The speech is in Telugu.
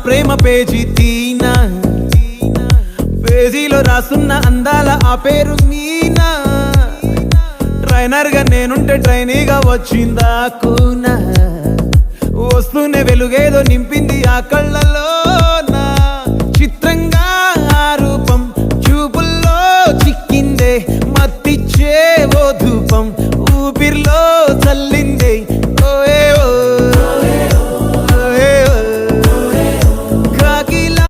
ప్రేమ పేజీ తీనా, పేజీలో రాసున్న అందాల ఆ పేరు మీనా. ట్రైనర్ గా నేనుంటే ట్రైనీగా వచ్చిందా కూనా, వస్తూనే వెలుగేదో నింపింది ఆ కళ్ళలో.